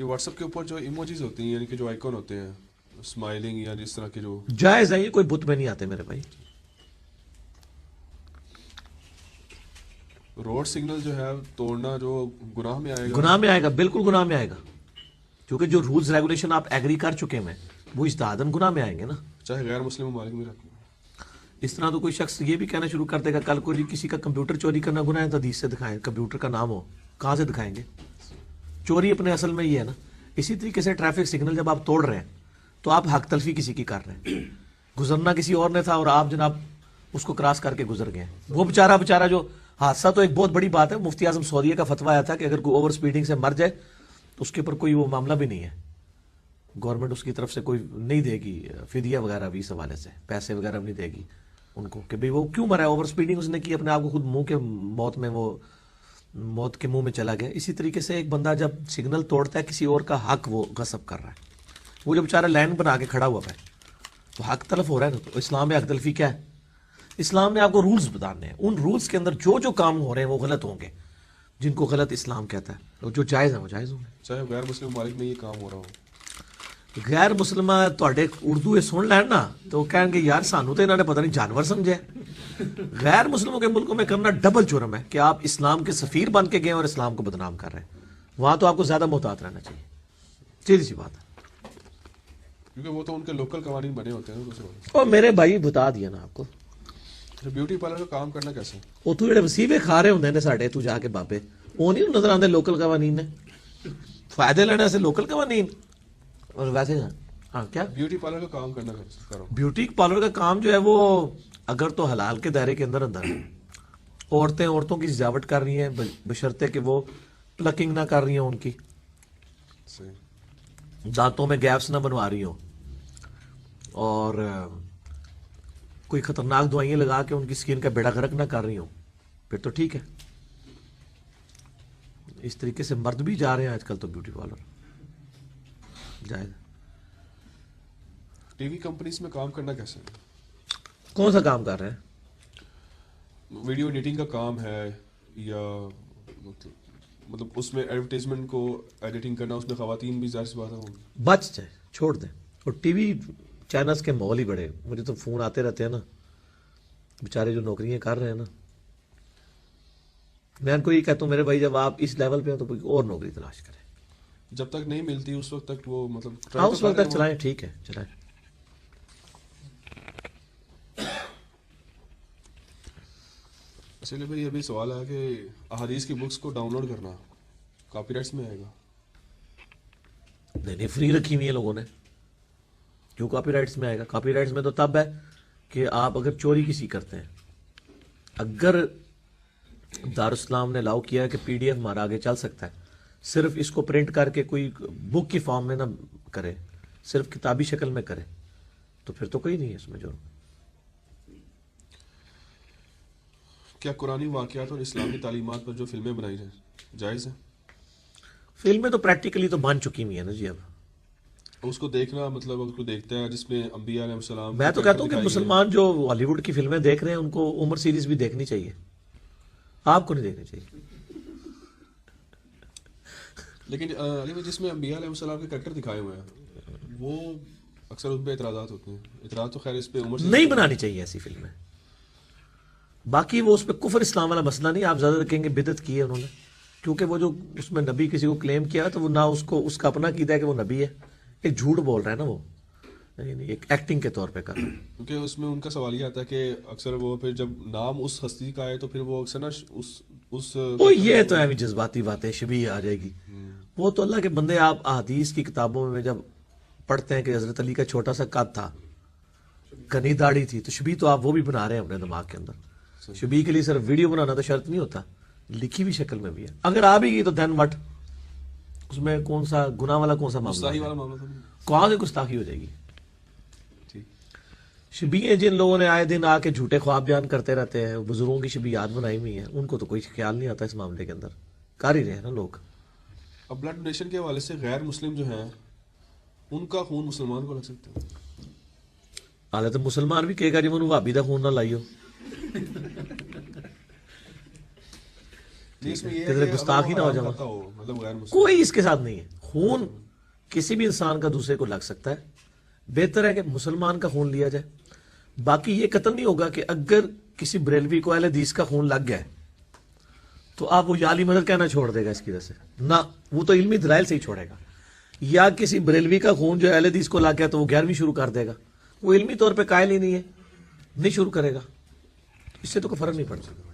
یہ what's app کے اوپر جو ایموجیز ہوتی ہیں یعنی کہ جو آئیکن ہوتے ہیں اسمائلنگ یا اس طرح کے جو جائز ہے، یہ کوئی بت میں نہیں آتے میرے بھائی. روڈ سگنل جو ہے توڑنا جو گناہ میں آئے گا. گناہ میں آئے گا، بالکل گناہ میں آئے گا، کیونکہ جو رولز ریگولیشن آپ ایگری کر چکے ہیں وہ اجتہاداً گناہ میں آئیں گے نا. چاہے غیر مسلم ممالک میں رہتے ہیں. اس طرح تو کوئی شخص یہ بھی کہنا شروع کر دے گا کل کو جی کسی کا کمپیوٹر چوری کرنا گناہ ہے تو حدیث سے دکھائیں، کمپیوٹر کا نام ہو، کہاں سے دکھائیں گے؟ چوری اپنے اصل میں یہ ہے نا. اسی طریقے سے ٹریفک سگنل جب آپ توڑ رہے ہیں تو آپ حق تلفی کسی کی کر رہے ہیں. گزرنا کسی اور نے تھا اور آپ جناب اس کو کراس کر کے گزر گئے. وہ بیچارہ جو حادثہ تو ایک بہت بڑی بات ہے. مفتی اعظم سعودیہ کا فتویٰ آیا تھا کہ اگر کوئی اوور سپیڈنگ سے مر جائے تو اس کے اوپر کوئی وہ معاملہ بھی نہیں ہے، گورنمنٹ اس کی طرف سے کوئی نہیں دے گی فدیہ وغیرہ بھی، اس حوالے سے پیسے وغیرہ بھی نہیں دے گی ان کو کہ بھئی وہ کیوں مرا ہے، اوور سپیڈنگ اس نے کی، اپنے آپ کو خود منہ کے موت میں وہ موت کے منہ میں چلا گیا. اسی طریقے سے ایک بندہ جب سگنل توڑتا ہے کسی اور کا حق وہ غصب کر رہا ہے، وہ جو بیچارہ لائن بنا کے کھڑا ہوا ہے تو حق تلف ہو رہا ہے نا. تو اسلام میں حق تلفی کیا ہے؟ اسلام نے آپ کو رولز بتانے ہیں، ان رولز کے اندر جو جو کام ہو رہے ہیں وہ غلط ہوں گے، جن کو غلط اسلام کہتا ہے، اور جو جائز ہیں وہ جائز ہوں گے. چاہے غیر مسلم ممالک میں یہ کام ہو رہا ہو. غیر مسلمہ تواڈے اردو یہ سن لین نا تو وہ کہیں گے یار سانو تو انہوں نے پتہ نہیں جانور سمجھے. غیر مسلموں کے ملکوں میں کرنا ڈبل جرم ہے کہ آپ اسلام کے سفیر بن کے گئے اور اسلام کو بدنام کر رہے ہیں. وہاں تو آپ کو زیادہ محتاط رہنا چاہیے، سیدھی سی بات ہے. کیونکہ وہ تو ان کے لوکل قوانین بنے ہوتے ہیں. اور میرے بھائی بتا دیا نا آپ کو. بیوٹی پارلر کا کام کرنا کیسے؟ وہ تو جڑے وسیبے کھا رہے ہوندے نے ساڈے تو جا کے بابے، وہ نہیں نظر آندے لوکل قوانین نے فائدے لینے سے لوکل قوانین. اور ویسے ہاں کیا بیوٹی پارلر کا کام کرنا کرو. بیوٹی پارلر کا کام جو ہے وہ اگر تو حلال کے دائرے کے اندر اندر ہے، عورتوں کی سجاوٹ کر رہی ہیں بشرطے کہ وہ پلکنگ نہ کر رہی ہوں، ان کی دانتوں میں گیپس نہ بنوا رہی ہوں، اور کوئی خطرناک دوائیں لگا کے ان کی سکین کا بیڑا غرق نہ کر رہی ہوں، پھر تو ٹھیک ہے. اس طریقے سے مرد بھی جا رہے ہیں آج کل تو بیوٹی پارلر جائز. ٹی وی کمپنیز میں کام کرنا کیسے؟ کون سا کام کر رہے ہیں؟ ویڈیو ایڈیٹنگ کا کام ہے یا مطلب اس میں ایڈورٹیزمنٹ کو ایڈیٹنگ کرنا، اس میں خواتین بھی ظاہر سی بات ہوں گی. بچ جائے، چھوڑ دیں. اور ٹی وی چینلز کے ماحول ہی بڑے، مجھے تو فون آتے رہتے ہیں نا بیچارے جو نوکریاں کر رہے ہیں نا. میں ان کو یہ کہتا ہوں میرے بھائی جب آپ اس لیول پہ ہو تو کوئی اور نوکری تلاش کریں. جب تک نہیں ملتی اس وقت تک وہ مطلب ہاں اس وقت تک چلائیں، ٹھیک ہے چلائیں. اصل میں یہ بھی سوال ہے کہ احادیث کی بکس کو ڈاؤن لوڈ کرنا کاپی رائٹس میں آئے گا؟ نہیں فری رکھی ہوئی ہے لوگوں نے، کیوں کاپی رائٹس میں آئے گا؟ کاپی رائٹس میں تو تب ہے کہ آپ اگر چوری کسی کرتے ہیں. اگر دارالاسلام نے الاؤ کیا ہے کہ پی ڈی ایف ہمارا آگے چل سکتا ہے، صرف اس کو پرنٹ کر کے کوئی بک کی فارم میں نہ کرے، صرف کتابی شکل میں کرے، تو پھر تو کوئی نہیں ہے اس میں جرم. کیا قرآنی واقعات اور اسلامی تعلیمات پر جو فلمیں بنائی جائیں جائز ہیں؟ فلمیں تو پریکٹیکلی تو بن چکی ہوئی ہیں نا جی. اب اس کو دیکھنا مطلب اس کو دیکھتا ہے جس میں انبیاء علیہ السلام، میں تو کہتا ہوں کہ مسلمان جو ہالی ووڈ کی فلمیں دیکھ رہے ہیں ان کو عمر سیریز بھی دیکھنی چاہیے، آپ کو نہیں دیکھنی چاہیے. لیکن علی جس میں انبیاء علیہ السلام کے کریکٹر دکھائے ہوئے ہیں وہ اکثر ان پہ اعتراضات ہوتے ہیں. اعتراض تو خیر اس پہ عمر سے نہیں بنانی چاہیے ایسی فلمیں. باقی وہ اس پہ کفر اسلام والا مسئلہ نہیں، آپ زیادہ کہیں گے بدعت کی ہے انہوں نے، کیونکہ وہ جو اس میں نبی کسی کو کلیم کیا ہے تو وہ نہ اس کا اپنا عقیدہ ہے کہ وہ نبی ہے، ایک جھوٹ بول رہا ہے نا وہ، نہیں ایک ایکٹنگ کے طور پہ کر رہا ہے. کیونکہ اس میں ان کا سوال یہ آتا ہے کہ اکثر وہ پھر جب نام اس ہستی کا آئے تو پھر وہ اکثر نا اس وہ یہ تو ہے جذباتی باتیں شبیہ آ جائے گی. وہ تو اللہ کے بندے آپ احادیث کی کتابوں میں جب پڑھتے ہیں کہ حضرت علی کا چھوٹا سا قد تھا، گھنی داڑھی تھی، تو شبیہ تو آپ وہ بھی بنا رہے ہیں اپنے دماغ کے اندر. شبیہ کے لیے صرف ویڈیو بنانا تو شرط نہیں ہوتا، لکھی ہوئی شکل میں بھی ہے. اگر آ بھی گئی تو دین وٹ، اس میں کون سا گناہ والا کون سا معاملہ ہے؟ کہاں سے گستاخی ہو جائے گی؟ شبیہیں جن لوگوں نے آئے دن آ کے جھوٹے خواب بیان کرتے رہتے ہیں، بزرگوں کی شبیہات بنائی ہوئی ہیں، ان کو تو کوئی خیال نہیں آتا اس معاملے کے اندر، کر ہی رہے ہیں نا لوگ. اب بلڈ ڈونیشن کے حوالے سے غیر مسلم جو ہیں ان کا خون مسلمان کو لگ سکتا ہے؟ حالت مسلمان بھی کہے گا جی منو بھابی دا خون نہ لائیو، گستاخی نہ ہو جائے. مطلب غیر مسلم کوئی اس کے ساتھ نہیں ہے، خون کسی بھی انسان کا دوسرے کو لگ سکتا ہے، بہتر ہے کہ مسلمان کا خون لیا جائے. باقی یہ قتل نہیں ہوگا کہ اگر کسی بریلوی کو اہل حدیث کا خون لگ گیا ہے تو آپ وہ یا علی مدد کہنا چھوڑ دے گا اس کی وجہ سے، نہ، وہ تو علمی دلائل سے ہی چھوڑے گا. یا کسی بریلوی کا خون جو اہل حدیث کو لگ گیا تو وہ 11ویں شروع کر دے گا، وہ علمی طور پہ قائل ہی نہیں ہے، نہیں شروع کرے گا. اس سے تو کوئی فرق نہیں پڑتا.